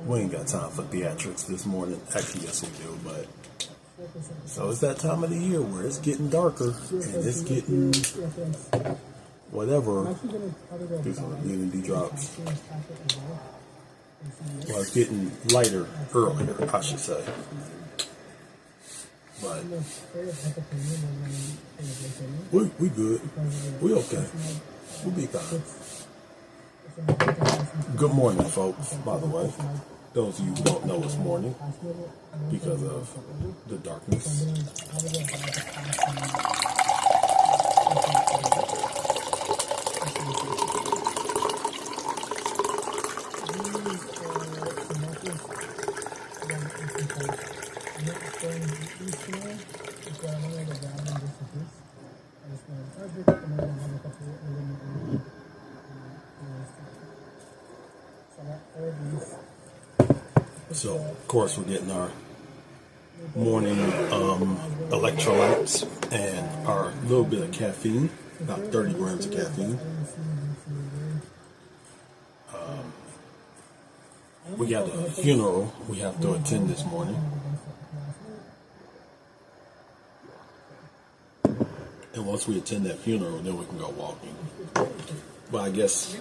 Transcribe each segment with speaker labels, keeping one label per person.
Speaker 1: We ain't got time for theatrics this morning. Actually, yes we do, but so it's that time of the year where it's getting darker and it's getting whatever. These are immunity drops. Well, it's getting lighter earlier, I should say. But we good. We okay. We'll be fine. Good morning, folks, by the way. Those of you who don't know it's morning because of the darkness. So, of course, we're getting our morning electrolytes and our little bit of caffeine, about 30 grams of caffeine. We got a funeral we have to attend this morning. And once we attend that funeral, then we can go walking. But I guess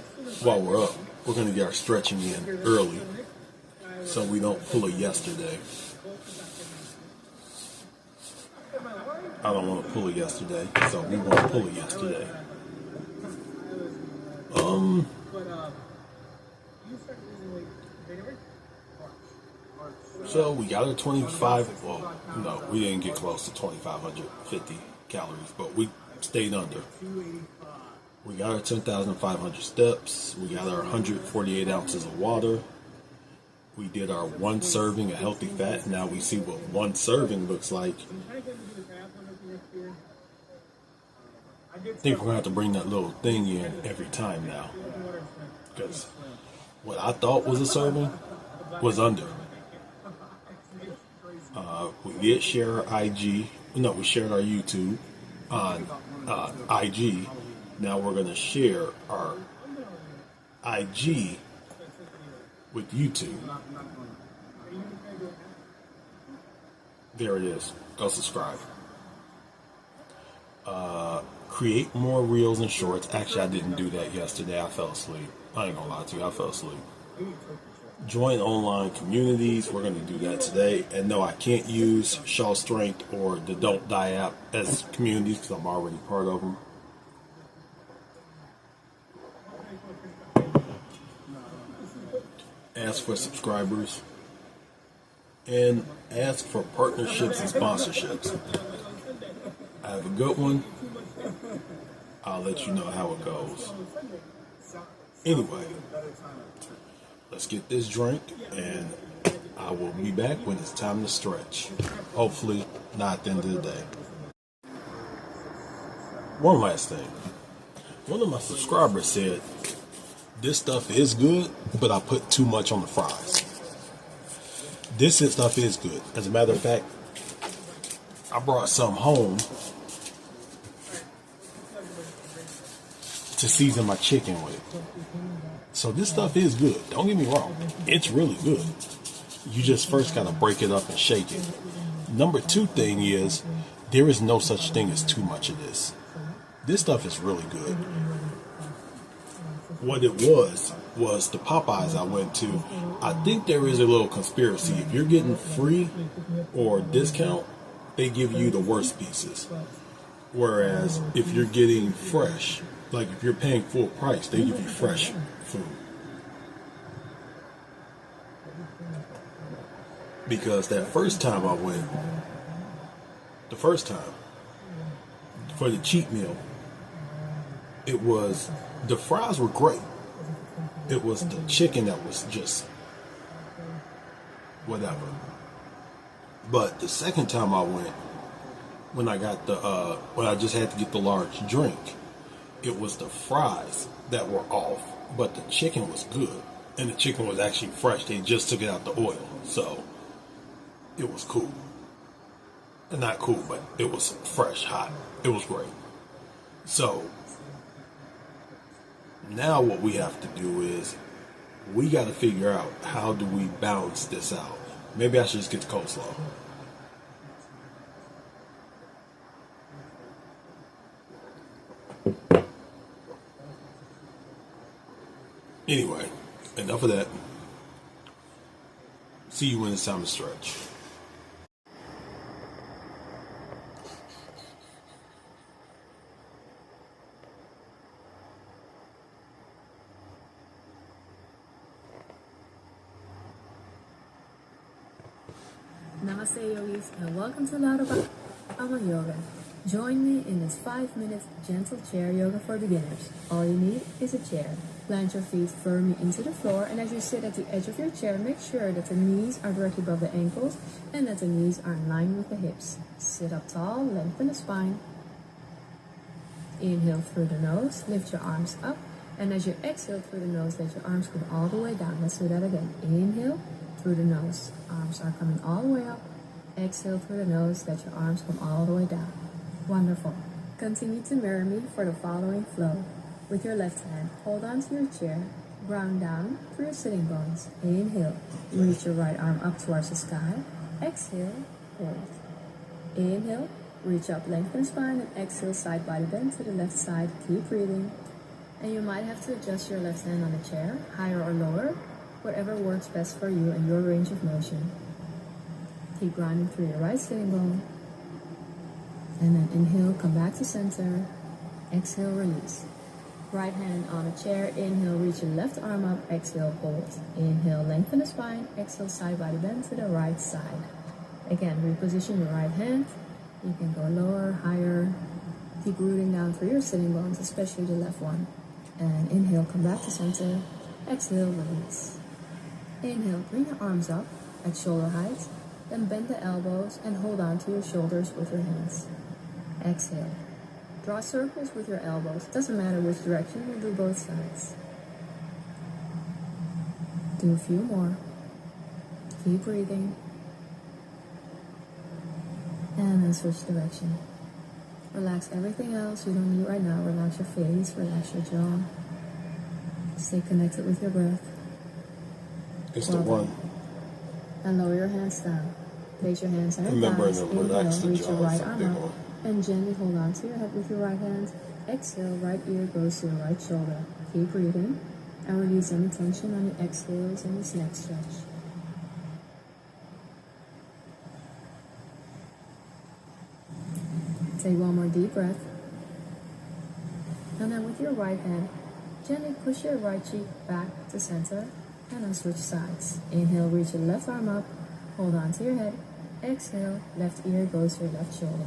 Speaker 1: while we're up, we're going to get our stretching in early so we don't pull a yesterday. I don't want to pull a yesterday, so we won't pull a yesterday. So we got our 25, well, no, we didn't get close to 2,550 calories, but we stayed under. We got our 10,500 steps. We got our 148 ounces of water. We did our one serving of healthy fat. Now we see what one serving looks like. I think we're going to have to bring that little thing in every time now. Because what I thought was a serving was under. We did share our IG. No, we shared our YouTube on IG. Now we're going to share our IG with YouTube. There it is. Go subscribe. Create more reels and shorts. Actually, I didn't do that yesterday. I fell asleep. I ain't gonna lie to you. I fell asleep. Join online communities. We're going to do that today. And no, I can't use Shaw Strength or the Don't Die app as communities because I'm already part of them. Ask for subscribers. And ask for partnerships and sponsorships. I have a good one. I'll let you know how it goes. Anyway, let's get this drink and I will be back when it's time to stretch. Hopefully not at the end of the day. One last thing. One of my subscribers said, this stuff is good, but I put too much on the fries. This stuff is good. As a matter of fact, I brought some home to season my chicken with. So this stuff is good. Don't get me wrong. It's really good. You just first gotta break it up and shake it. Number two thing is, there is no such thing as too much of this. This stuff is really good. What it was the Popeyes I went to. I think there is a little conspiracy. If you're getting free or discount, they give you the worst pieces. Whereas if you're getting fresh, like if you're paying full price, they give you fresh food. Because that first time I went, for the cheat meal, it was, the fries were great. It was the chicken that was just whatever. But the second time I went, when I got when I just had to get the large drink, it was the fries that were off, but the chicken was good. And the chicken was actually fresh. They just took it out the oil. So it was cool. Not cool, but it was fresh, hot. It was great. So Now what we have to do is we got to figure out how do we balance this out. Maybe I should just get the coleslaw. Anyway, enough of that. See you when it's time to stretch.
Speaker 2: Namaste yogis and welcome to Lauda Ama Yoga. Join me in this 5-minute gentle chair yoga for beginners. All you need is a chair. Plant your feet firmly into the floor, and as you sit at the edge of your chair, make sure that the knees are directly above the ankles and that the knees are in line with the hips. Sit up tall, lengthen the spine. Inhale through the nose, lift your arms up, and as you exhale through the nose, let your arms come all the way down. Let's do that again. Inhale through the nose, arms are coming all the way up. Exhale through the nose, let your arms come all the way down. Wonderful. Continue to mirror me for the following flow. With your left hand, hold on to your chair, ground down through your sitting bones. Inhale, reach your right arm up towards the sky. Exhale, hold. Inhale, reach up, lengthen the spine, and exhale, side body bend to the left side. Keep breathing. And you might have to adjust your left hand on the chair, higher or lower, whatever works best for you and your range of motion. Keep grounding through your right sitting bone. And then inhale, come back to center. Exhale, release. Right hand on a chair. Inhale, reach your left arm up. Exhale, hold. Inhale, lengthen the spine. Exhale, side body bend to the right side. Again, reposition your right hand. You can go lower, higher. Keep rooting down through your sitting bones, especially the left one. And inhale, come back to center. Exhale, release. Inhale, bring your arms up at shoulder height. Then bend the elbows and hold on to your shoulders with your hands. Exhale. Draw circles with your elbows. Doesn't matter which direction, you do both sides. Do a few more. Keep breathing. And then switch direction. Relax everything else you don't need right now. Relax your face, relax your jaw. Stay connected with your breath.
Speaker 1: It's the one.
Speaker 2: And lower your hands down. Place your hands on your
Speaker 1: Remember
Speaker 2: thighs.
Speaker 1: to relax the
Speaker 2: Reach your
Speaker 1: jaw.
Speaker 2: right
Speaker 1: It's a
Speaker 2: arm
Speaker 1: big
Speaker 2: up.
Speaker 1: one.
Speaker 2: And gently hold on to your head with your right hand. Exhale, right ear goes to your right shoulder. Keep breathing. And release any tension on your exhales in this next stretch. Take one more deep breath. And then with your right hand, gently push your right cheek back to center. And then switch sides. Inhale, reach your left arm up. Hold on to your head. Exhale, left ear goes to your left shoulder.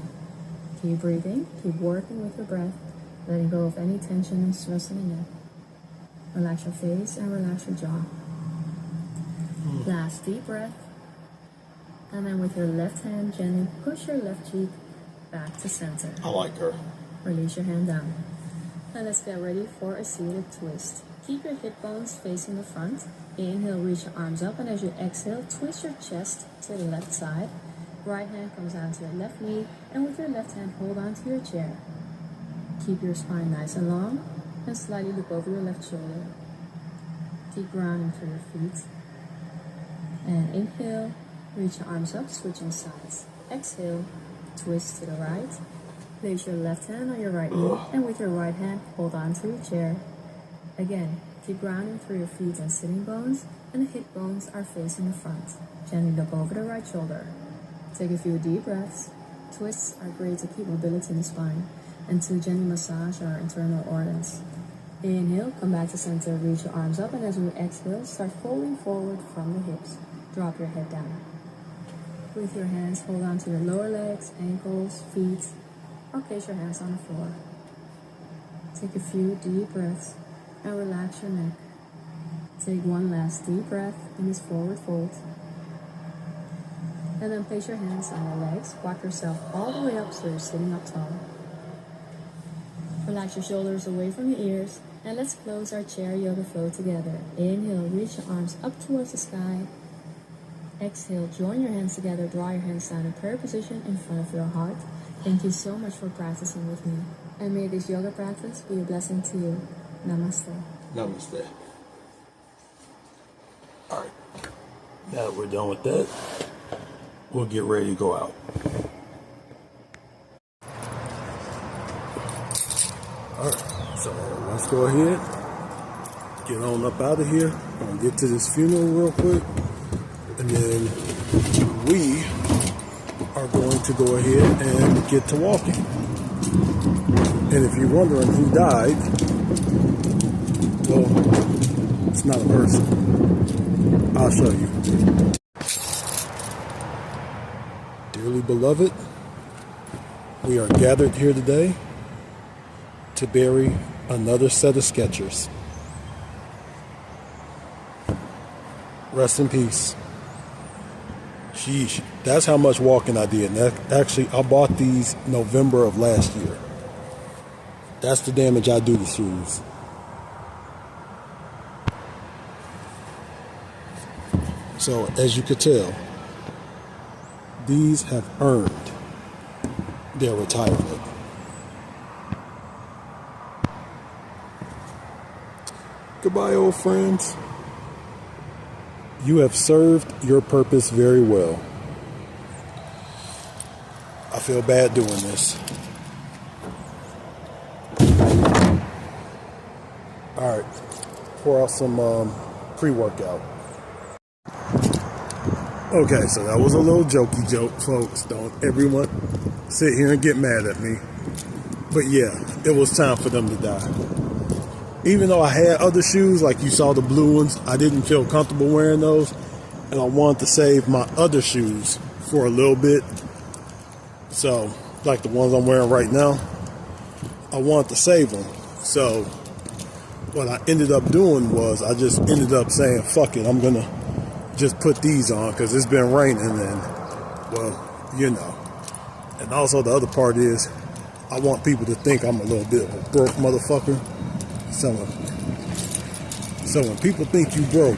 Speaker 2: Keep breathing. Keep working with your breath. Letting go of any tension and stress in the neck. Relax your face and relax your jaw. Last deep breath. And then with your left hand, gently push your left cheek back to center.
Speaker 1: I like her.
Speaker 2: Release your hand down. And let's get ready for a seated twist. Keep your hip bones facing the front. Inhale, reach your arms up, and as you exhale, twist your chest to the left side. Right hand comes onto your left knee, and with your left hand, hold on to your chair. Keep your spine nice and long, and slightly look over your left shoulder. Keep grounding through your feet. And inhale, reach your arms up, switching sides. Exhale, twist to the right. Place your left hand on your right knee, and with your right hand, hold on to your chair. Again, keep grounding through your feet and sitting bones, and the hip bones are facing the front. Gently look over the right shoulder. Take a few deep breaths. Twists are great to keep mobility in the spine and to gently massage our internal organs. Inhale, come back to center, reach your arms up, and as we exhale, start folding forward from the hips. Drop your head down. With your hands, hold on to your lower legs, ankles, feet, or place your hands on the floor. Take a few deep breaths and relax your neck. Take one last deep breath in this forward fold. And then place your hands on your legs. Walk yourself all the way up so you're sitting up tall. Relax your shoulders away from your ears. And let's close our chair yoga flow together. Inhale, reach your arms up towards the sky. Exhale, join your hands together. Draw your hands down in prayer position in front of your heart. Thank you so much for practicing with me. And may this yoga practice be a blessing to you. Namaste.
Speaker 1: Namaste. All right. Now that we're done with that, we'll get ready to go out. All right. So let's go ahead, get on up out of here. I'm gonna get to this funeral real quick, and then we are going to go ahead and get to walking. And if you're wondering who died, well, it's not a person. I'll show you. Dearly beloved, we are gathered here today to bury another set of Skechers. Rest in peace. Sheesh, that's how much walking I did. Actually, I bought these November of last year. That's the damage I do to shoes. So, as you could tell, these have earned their retirement. Goodbye, old friends. You have served your purpose very well. I feel bad doing this. All right, pour out some pre-workout. Okay, so that was a little jokey joke, folks. Don't everyone sit here and get mad at me. But yeah, it was time for them to die. Even though I had other shoes, like you saw the blue ones, I didn't feel comfortable wearing those. And I wanted to save my other shoes for a little bit. So, like the ones I'm wearing right now, I wanted to save them. So, what I ended up doing was I just ended up saying, fuck it, I'm going to just put these on because it's been raining and, well, you know. And also the other part is I want people to think I'm a little bit of a broke motherfucker. So when people think you broke,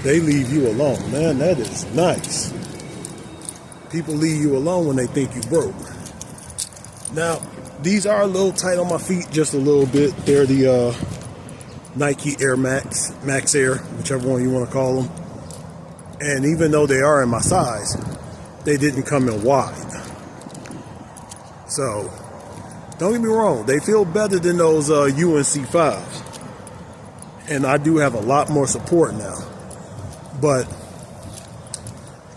Speaker 1: they leave you alone. Man, that is nice. People leave you alone when they think you broke. Now, these are a little tight on my feet, just a little bit. They're the Nike Air Max, Max Air, whichever one you want to call them. And even though they are in my size, they didn't come in wide. So, don't get me wrong, they feel better than those UNC 5s. And I do have a lot more support now. But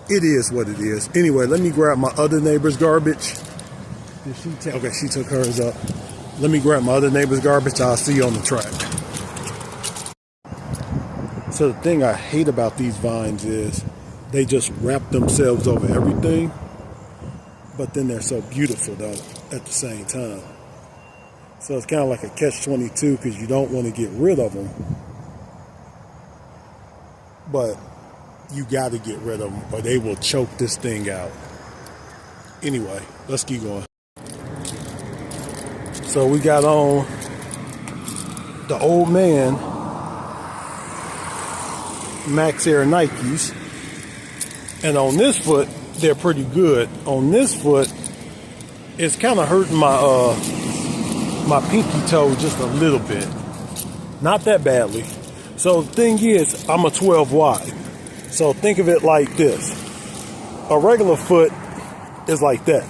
Speaker 1: it is what it is. Anyway, let me grab my other neighbor's garbage. Did she take? Okay, she took hers up. Let me grab my other neighbor's garbage. I'll see you on the track. So the thing I hate about these vines is they just wrap themselves over everything. But then they're so beautiful though at the same time. So it's kind of like a catch-22 because you don't want to get rid of them. But you got to get rid of them or they will choke this thing out. Anyway, let's keep going. So we got on the old man Max Air Nikes. And on this foot, they're pretty good. On this foot, it's kind of hurting my pinky toe just a little bit. Not that badly. So the thing is, I'm a 12 wide. So think of it like this. A regular foot is like that.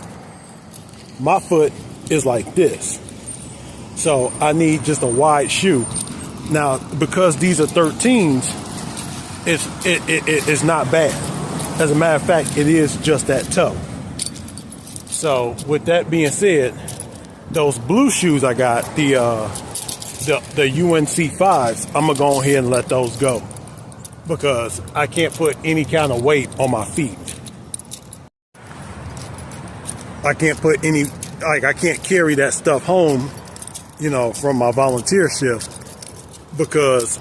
Speaker 1: My foot is like this. So I need just a wide shoe. Now, because these are 13s, it's not bad. As a matter of fact, it is just that toe. So with that being said, those blue shoes I got, the UNC 5s, I'm gonna go ahead and let those go because I can't put any kind of weight on my feet. I can't put any, I can't carry that stuff home, you know, from my volunteer shift because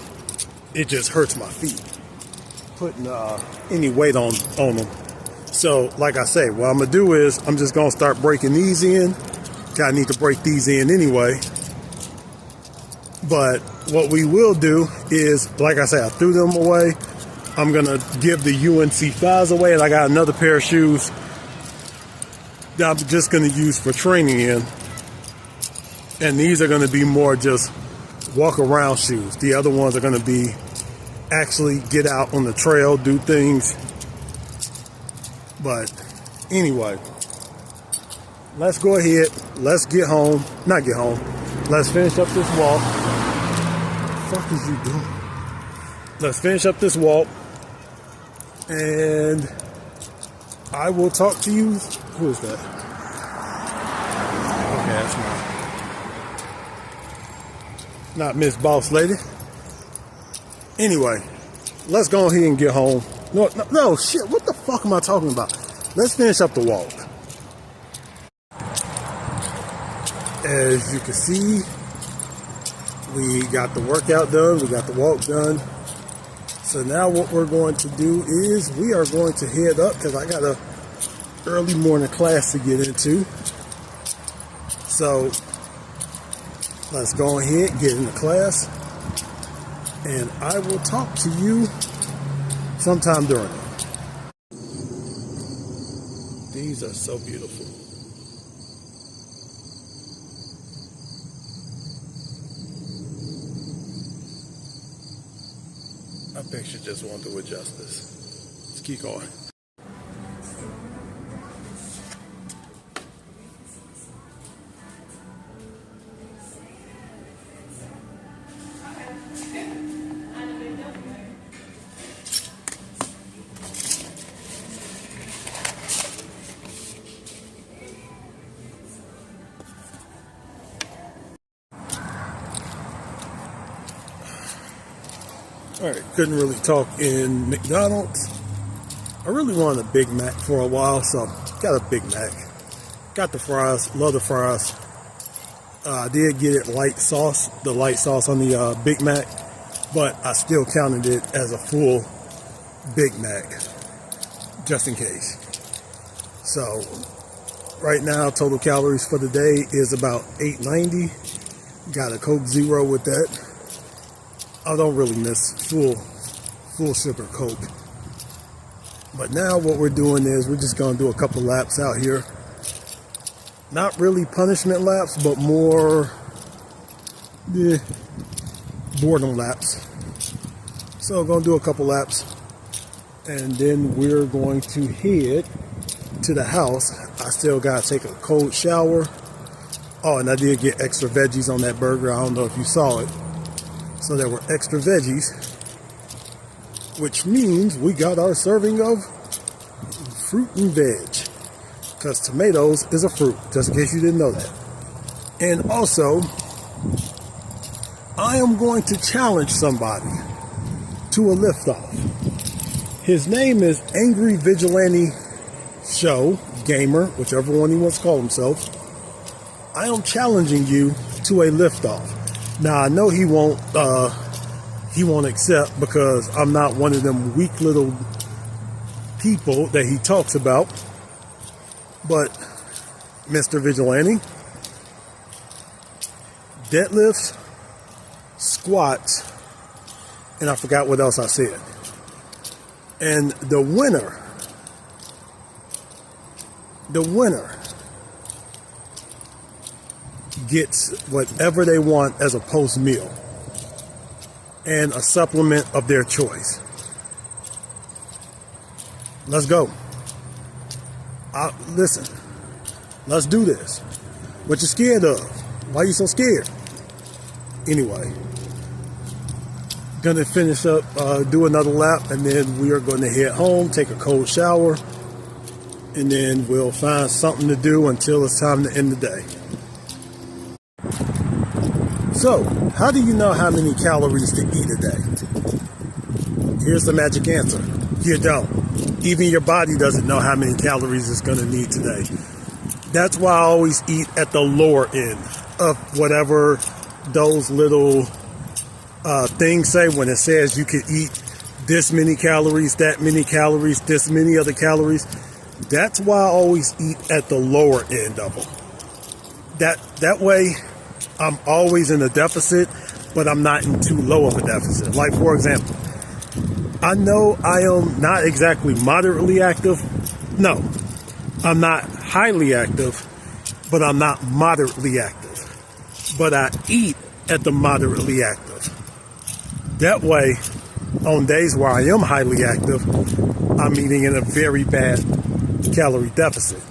Speaker 1: it just hurts my feet putting any weight on them. So like I say, what I'm gonna do is I'm just gonna start breaking these in. I need to break these in anyway. But what we will do is, like I say, I threw them away. I'm gonna give the UNC 5s away, and I got another pair of shoes that I'm just gonna use for training in. And these are gonna be more just
Speaker 3: walk around shoes. The other ones are going to be actually get out on the trail, do things. But anyway, let's go ahead. Let's get home. Not get home. Let's finish up this walk. What the fuck is you doing? Let's finish up this walk. And I will talk to you. Who is that? Okay, that's not Miss Boss Lady. Anyway, let's go ahead and get home. No, shit. What the fuck am I talking about? Let's finish up the walk. As you can see, we got the workout done. We got the walk done. So now what we're going to do is we are going to head up because I got a early morning class to get into. So let's go ahead, get into class, and I will talk to you sometime during it. These are so beautiful. I picture just want to adjust this. Let's keep going. Alright, couldn't really talk in McDonald's. I really wanted a Big Mac for a while, so got a Big Mac. Got the fries, love the fries. I did get it light sauce, the light sauce on the Big Mac, but I still counted it as a full Big Mac, just in case. So, right now, total calories for the day is about 890. Got a Coke Zero with that. I don't really miss full sugar Coke. But now what we're doing is we're just going to do a couple laps out here. Not really punishment laps, but more boredom laps. So I'm going to do a couple laps. And then we're going to head to the house. I still got to take a cold shower. Oh, and I did get extra veggies on that burger. I don't know if you saw it. So there were extra veggies, which means we got our serving of fruit and veg, because tomatoes is a fruit, just in case you didn't know that. And also, I am going to challenge somebody to a lift-off. His name is Angry Vigilante Show, Gamer, whichever one he wants to call himself. I am challenging you to a lift-off. Now I know he won't accept, because I'm not one of them weak little people that he talks about. But Mr. Vigilante, deadlifts, squats, and I forgot what else I said. And the winner gets whatever they want as a post meal and a supplement of their choice. Let's go. Listen, let's do this. What you scared of? Why are you so scared? Anyway, gonna finish up, do another lap, and then we are going to head home, take a cold shower, and then we'll find something to do until it's time to end the day. So, how do you know how many calories to eat a day? Here's the magic answer. You don't. Even your body doesn't know how many calories it's going to need today. That's why I always eat at the lower end of whatever those little things say when it says you can eat this many calories, that many calories, this many other calories. That's why I always eat at the lower end of them. That way, I'm always in a deficit, but I'm not in too low of a deficit. Like, for example, I know I am not exactly moderately active. No, I'm not highly active, but I'm not moderately active. But I eat at the moderately active. That way, on days where I am highly active, I'm eating in a very bad calorie deficit.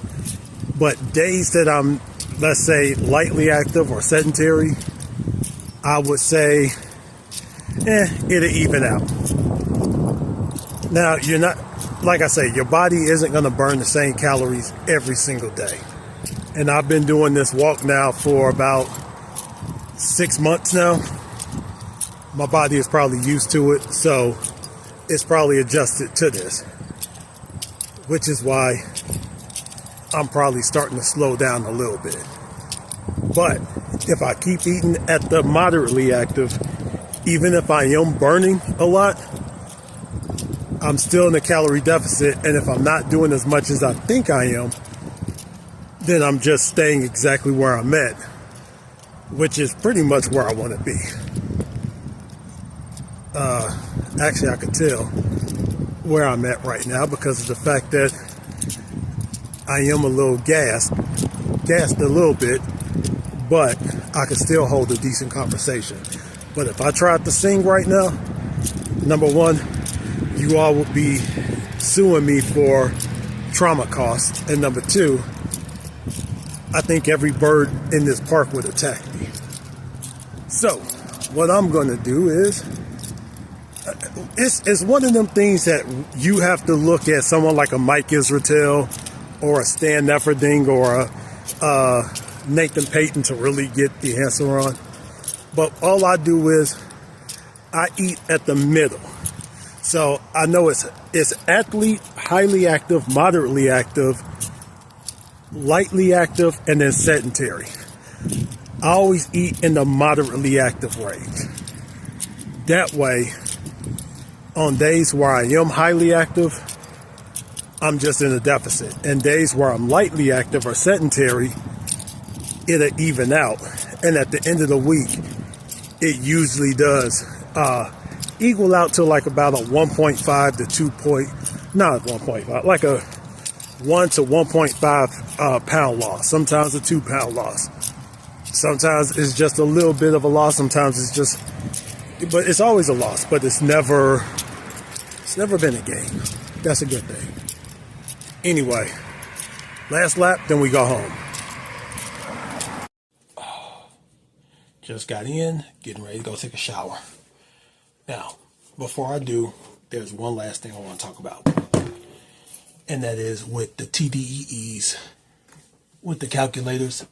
Speaker 3: But days that I'm, let's say, lightly active or sedentary, I would say, it'll even out. Now, you're not, like I say, your body isn't going to burn the same calories every single day. And I've been doing this walk now for about 6 months now. My body is probably used to it, so it's probably adjusted to this, which is why I'm probably starting to slow down a little bit. But if I keep eating at the moderately active, even if I am burning a lot, I'm still in a calorie deficit, and if I'm not doing as much as I think I am, then I'm just staying exactly where I'm at, which is pretty much where I want to be. Actually, I could tell where I'm at right now because of the fact that I am a little gassed a little bit, but I can still hold a decent conversation. But if I tried to sing right now, number one, you all would be suing me for trauma costs. And number two, I think every bird in this park would attack me. So what I'm going to do is, it's one of them things that you have to look at someone like a Mike Israetel or a Stan Efferding or a Nathan Payton to really get the answer on. But all I do is I eat at the middle. So I know it's athlete, highly active, moderately active, lightly active, and then sedentary. I always eat in the moderately active range. That way, on days where I am highly active, I'm just in a deficit. And days where I'm lightly active or sedentary, it'll even out. And at the end of the week, it usually does equal out to like about a 1.5 to 1.5, like a 1 to 1.5 pound loss. Sometimes a 2 pound loss. Sometimes it's just a little bit of a loss. Sometimes it's just, but it's always a loss. But it's never been a gain. That's a good thing. Anyway, last lap, then we go home. Just got in, getting ready to go take a shower. Now, before I do, there's one last thing I want to talk about. And that is with the TDEEs, with the calculators.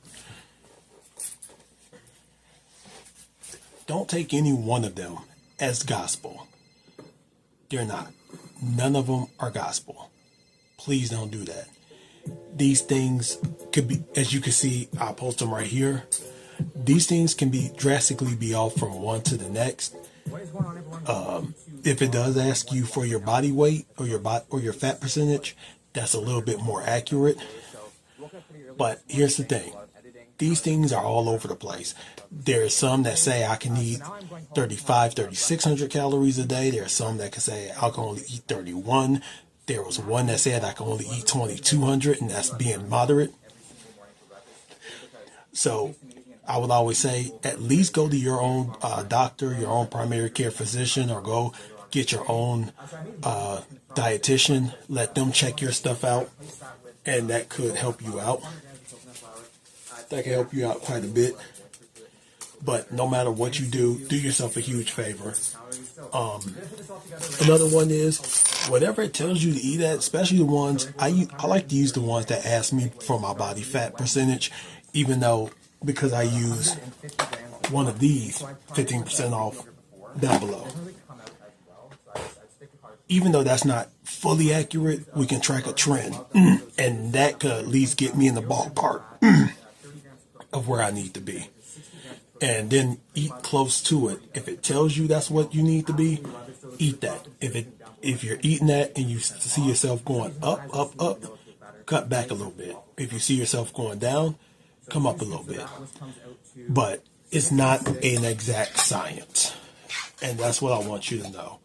Speaker 3: Don't take any one of them as gospel. They're not. None of them are gospel. Please don't do that. These things could be, as you can see, I'll post them right here. These things can be drastically be off from one to the next. If it does ask you for your body weight or your fat percentage, that's a little bit more accurate. But here's the thing. These things are all over the place. There are some that say I can eat 3,600 calories a day. There are some that can say I can only eat 31. There was one that said I can only eat 2,200, and that's being moderate. So I would always say at least go to your own doctor, your own primary care physician, or go get your own dietitian. Let them check your stuff out, and that could help you out. That can help you out quite a bit. But no matter what you do yourself a huge favor. Another one is whatever it tells you to eat at, especially the ones I like to use the ones that ask me for my body fat percentage, even though because I use one of these 15% off down below. Even though that's not fully accurate, we can track a trend, and that could at least get me in the ballpark of where I need to be. And then eat close to it. If it tells you that's what you need to be, eat that. If you're eating that and you see yourself going up, cut back a little bit. If you see yourself going down, come up a little bit. But it's not an exact science. And that's what I want you to know.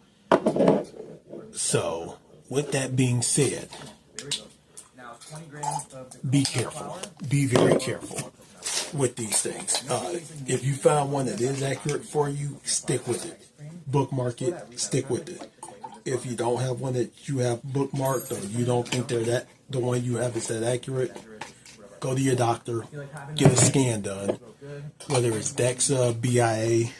Speaker 3: So, with that being said, be careful. Be very careful.
Speaker 1: with these things. If you find one that is accurate for you, stick with it. Bookmark it, stick with it. If you don't have one that you have bookmarked, or you don't think the one you have is that accurate, go to your doctor, get a scan done, whether it's DEXA, BIA,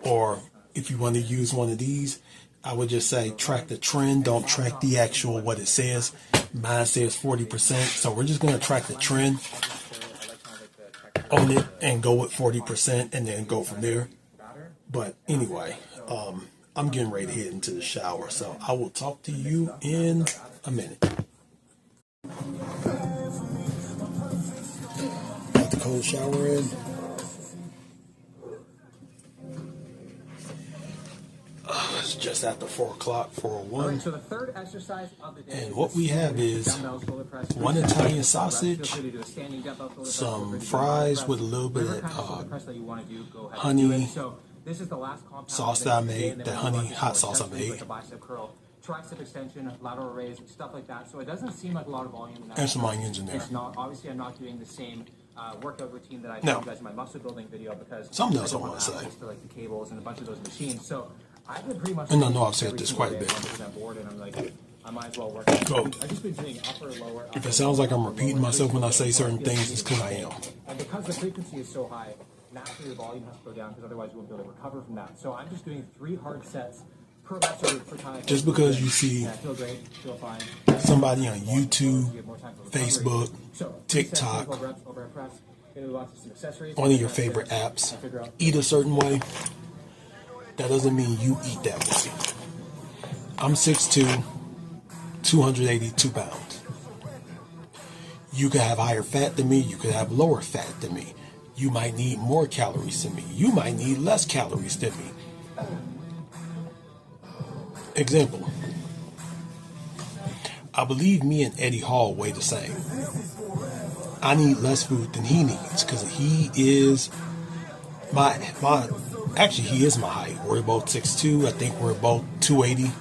Speaker 1: or if you want to use one of these, I would just say track the trend, don't track the actual what it says. Mine says 40%, so we're just going to track the trend on it and go with 40% and then go from there. But anyway, I'm getting ready to head into the shower, so I will talk to you in a minute. Got the cold shower in. It's just after 4 o'clock, 4:01.
Speaker 4: So the third exercise of the day,
Speaker 1: and what we have is one Italian sausage, some fries with a little bit of honey sauce that I made, that honey hot sauce I made,
Speaker 4: tricep extension, lateral raise, stuff like that. So it doesn't seem like a lot of volume in that.
Speaker 1: and some onions in there.
Speaker 4: It's not, obviously I'm not doing the same workout routine that I showed you guys in my muscle building video, because
Speaker 1: something else I want to say.
Speaker 4: To like the cables and a bunch of those machines. So I've been pretty much,
Speaker 1: and I know I've said this quite a bit.
Speaker 4: bored, and I'm like, I might as well work out.
Speaker 1: So,
Speaker 4: I've just been doing upper, lower.
Speaker 1: if it sounds like I'm repeating myself when I say certain things, it's because I am.
Speaker 4: And because the frequency is so high, naturally the volume has to go down, because otherwise you won't be able to recover from that. So I'm just doing 3 hard sets per time.
Speaker 1: Just because you see
Speaker 4: feel great, feel fine.
Speaker 1: somebody on YouTube, Facebook, TikTok, one of your favorite apps, eat a certain way, that doesn't mean you eat that way. I'm 6'2", 282 pounds. You could have higher fat than me, you could have lower fat than me. You might need more calories than me. You might need less calories than me. Example. I believe me and Eddie Hall weigh the same. I need less food than he needs, because he is he is my height. We're both 6'2". I think we're both 280.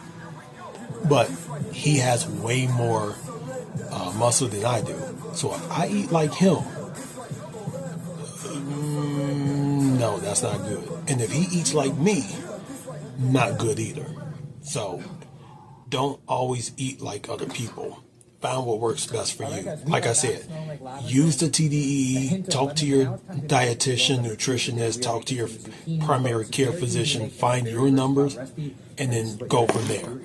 Speaker 1: But he has way more muscle than I do. So if I eat like him, no, that's not good. And if he eats like me, not good either. So don't always eat like other people. Find what works best for you. Like I said, use the TDEE, talk to your dietitian, nutritionist, talk to your primary care physician, find your numbers, and then go from there.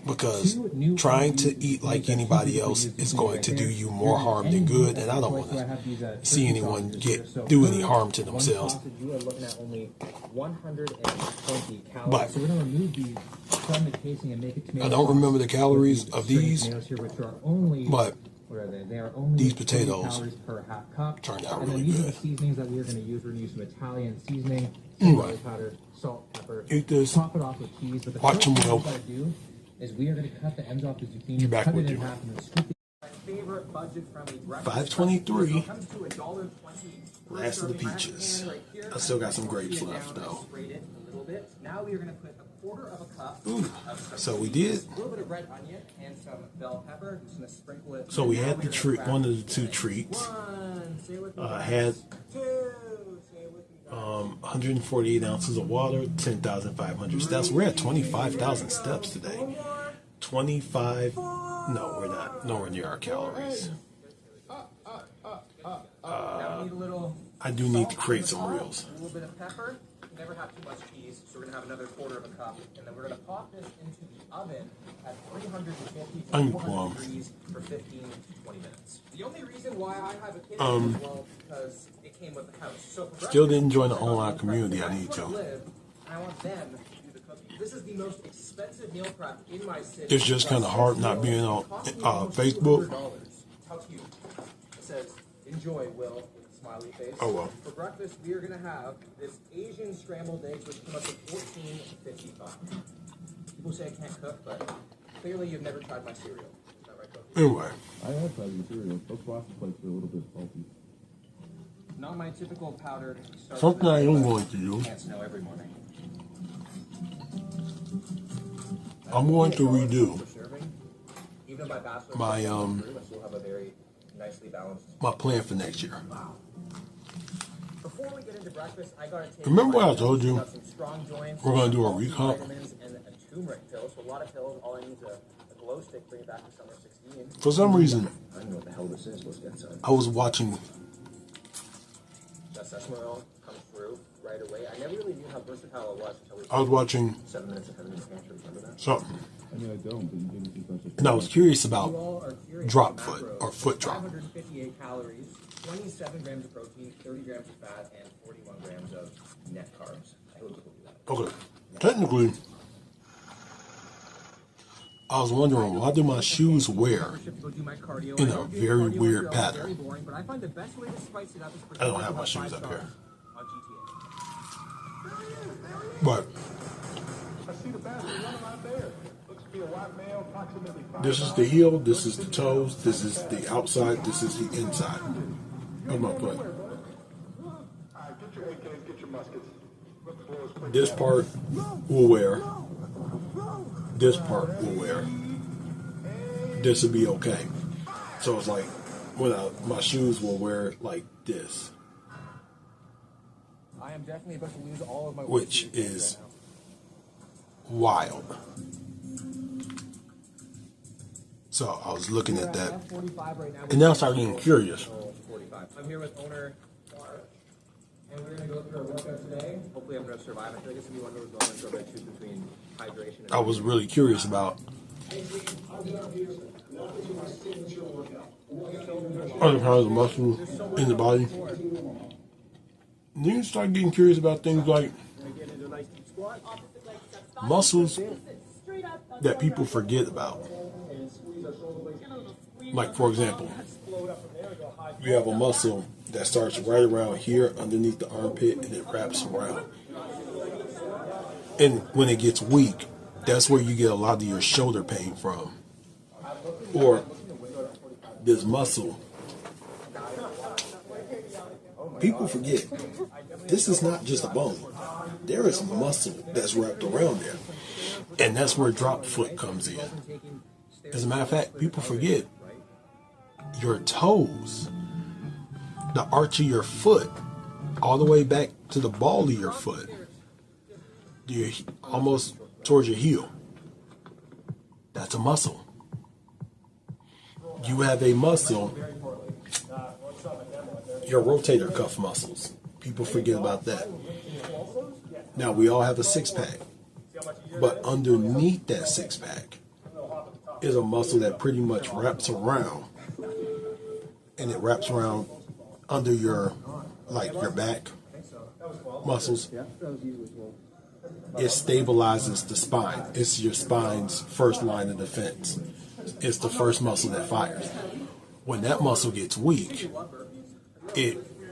Speaker 1: Because trying to eat like anybody else is going to do you more harm than good, and I don't want to see anyone do any harm to themselves. But I don't remember the calories of these, but these potatoes turned out really good.
Speaker 4: Seasonings that we're going to use some Italian seasoning, powder, salt, pepper.
Speaker 1: Eat this.
Speaker 4: Top it off with cheese. But the
Speaker 1: watch them go.
Speaker 4: Is we are going to cut the ends off the zucchini.
Speaker 1: Be back
Speaker 4: cut
Speaker 1: with
Speaker 4: it
Speaker 1: you.
Speaker 4: in half and then scoop it. My favorite budget-friendly breakfast.
Speaker 1: 523.
Speaker 4: Comes to $1.20.
Speaker 1: Last of the peaches. I still got some grapes left though.
Speaker 4: Now we are going to put a quarter of a cup.
Speaker 1: Ooh. So we did.
Speaker 4: A little bit of red onion and some bell pepper. Just going to sprinkle it.
Speaker 1: So we had the treat, one of the 2 treats. Had 148 ounces of water, 10,500 steps. We're at 25,000 steps today. 25. No, we're not. Nowhere near our calories. I do need to create some reels.
Speaker 4: A little bit of pepper. Never have too much cheese, so we're going to have another quarter of a cup. And then we're going to pop this into the oven at 350 to 400 degrees for 15 to 20 minutes. The only reason why I have a kid is well because it came with the house. So
Speaker 1: still didn't join the online community. I need to.
Speaker 4: I want them to do the cooking. This is the most expensive meal prep in my city.
Speaker 1: It's just kind of hard not being on Facebook.
Speaker 4: How cute. It says, enjoy, Will. Smiley face.
Speaker 1: Oh well.
Speaker 4: For breakfast, we are going to have this Asian scrambled eggs, which come up to $14.55. People say I can't cook, but clearly you've never tried my cereal. Is that right, Coach?
Speaker 1: Anyway.
Speaker 5: I have tried your cereal. Those frosted flakes are a little bit salty.
Speaker 4: Not my typical powdered.
Speaker 1: Something I am going to do.
Speaker 4: Can't snow every morning.
Speaker 1: I'm going to redo my
Speaker 4: Nicely balanced.
Speaker 1: my plan for next year.
Speaker 4: before we get into breakfast, I gotta take.
Speaker 1: Remember what I told you?
Speaker 4: Some strong joints,
Speaker 1: We're gonna do a
Speaker 4: some
Speaker 1: recomp?
Speaker 4: vitamins, and a turmeric pill. So a lot of pills. All I need is a glow stick. Bring it back to summer 16.
Speaker 1: For some reason,
Speaker 5: I don't know what the hell this is. Let's get inside.
Speaker 1: I was watching.
Speaker 4: That sesame oil comes through right away. I never really knew how versatile it was until we.
Speaker 1: I was watching
Speaker 4: 7 minutes ahead of the pantry. Remember that?
Speaker 1: something,
Speaker 5: I mean, I don't, but you gave me a bunch of.
Speaker 1: and I was curious
Speaker 4: You
Speaker 1: about
Speaker 4: all are curious
Speaker 1: drop
Speaker 4: about
Speaker 1: foot
Speaker 4: macros.
Speaker 1: or foot drop.
Speaker 4: 558 calories, 27 grams of protein, 30 grams of fat, and 41 grams of net carbs. I totally believe that.
Speaker 1: Okay, technically, I was wondering why do my shoes wear in a very weird pattern? I don't have my shoes up here, but this is the heel, this is the toes, this is the outside, this is the inside of my foot. This part will wear. This part will wear. This will be okay. So it's like when my shoes will wear like this,
Speaker 4: I am definitely about to lose all of my weight
Speaker 1: which is wild. So I was looking at that, and now I started getting curious.
Speaker 4: 45. I'm here with owner, and we're going to go through our workout today. Hopefully I'm going to survive. I feel like it's going to be one of those moments where I choose between hydration and...
Speaker 1: I was really curious about other kinds of muscles in the body. And then you start getting curious about things like muscles that people forget about. Like, for example, you have a muscle that starts right around here underneath the armpit and it wraps around. And when it gets weak, that's where you get a lot of your shoulder pain from. Or this muscle. People forget, this is not just a bone. There is muscle that's wrapped around there. And that's where drop foot comes in. As a matter of fact, people forget your toes, the arch of your foot, all the way back to the ball of your foot. You're almost towards your heel. That's a muscle. You have a muscle, your rotator cuff muscles. People forget about that. Now, we all have a six-pack, but underneath that six-pack is a muscle that pretty much wraps around, and it wraps around under your, like your back muscles. It stabilizes the spine. It's your spine's first line of defense. It's the first muscle that fires. When that muscle gets weak,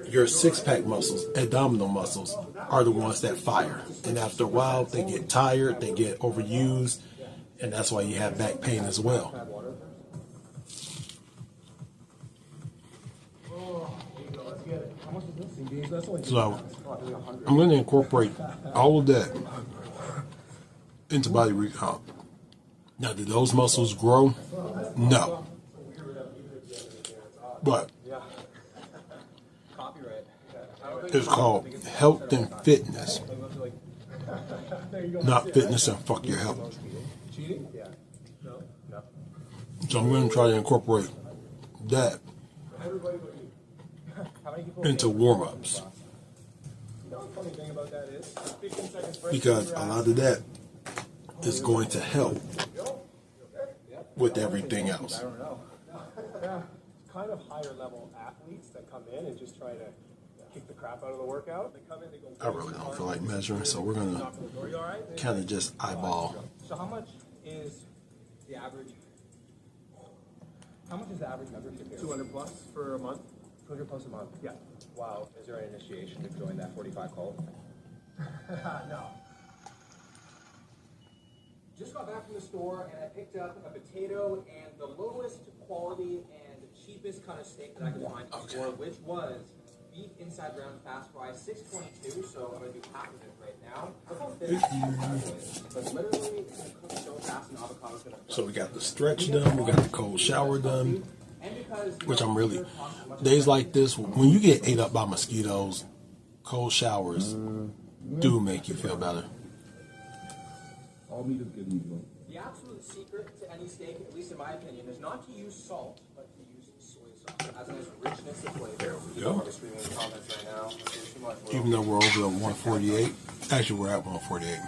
Speaker 1: your six-pack muscles, abdominal muscles, are the ones that fire. And after a while, they get tired, they get overused, and that's why you have back pain as well. So, I'm going to incorporate all of that into body recomp. Now, do those muscles grow? No. But it's called health and fitness. Not fitness and fuck your health. So I'm going to try to incorporate that into warm-ups. Because a lot of that is going to help with everything else.
Speaker 6: Kind of higher level athletes that come in and just try to kick the crap out of the workout. They come in, they go.
Speaker 1: I really don't feel like measuring, so we're going to kind of just eyeball.
Speaker 4: So how much is the average? How much is the average membership here?
Speaker 6: 200 plus for a month.
Speaker 4: 200 plus a month.
Speaker 6: Yeah.
Speaker 4: Wow. Is there an initiation to join that 45 call?
Speaker 6: No.
Speaker 4: Just got back from the store and I picked up a potato and the lowest quality and cheapest kind of steak that I could find before, which was beef inside round fast fry, 6.2. So I'm gonna do half of it right now. Look how thin it is. But literally, it's gonna cook so fast and avocado's gonna.
Speaker 1: So we got the stretch done, we got the cold shower done, which I'm really, days like this, when you get ate up by mosquitoes, cold showers do make you feel better.
Speaker 5: All meat is good meat, bro.
Speaker 4: The absolute secret to any steak, at least in my opinion, is not to use salt, but to use soy sauce. It has a nice richness of flavor.
Speaker 1: There we
Speaker 4: People
Speaker 1: go.
Speaker 4: are screaming in the comments right now. There's too much.
Speaker 1: Even though we're over at 148, actually we're at 148.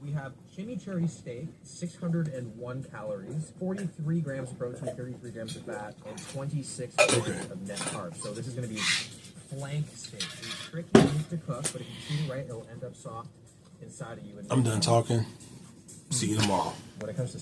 Speaker 4: We have chimichurri steak, 601 calories, 43 grams of protein, 33 grams of fat, and 26 grams of net carbs. So this is going to be flank steak. It's tricky meat to cook, but if you treat it right, it'll end up soft inside of you. And
Speaker 1: I'm done talking. See you tomorrow.
Speaker 4: when it comes to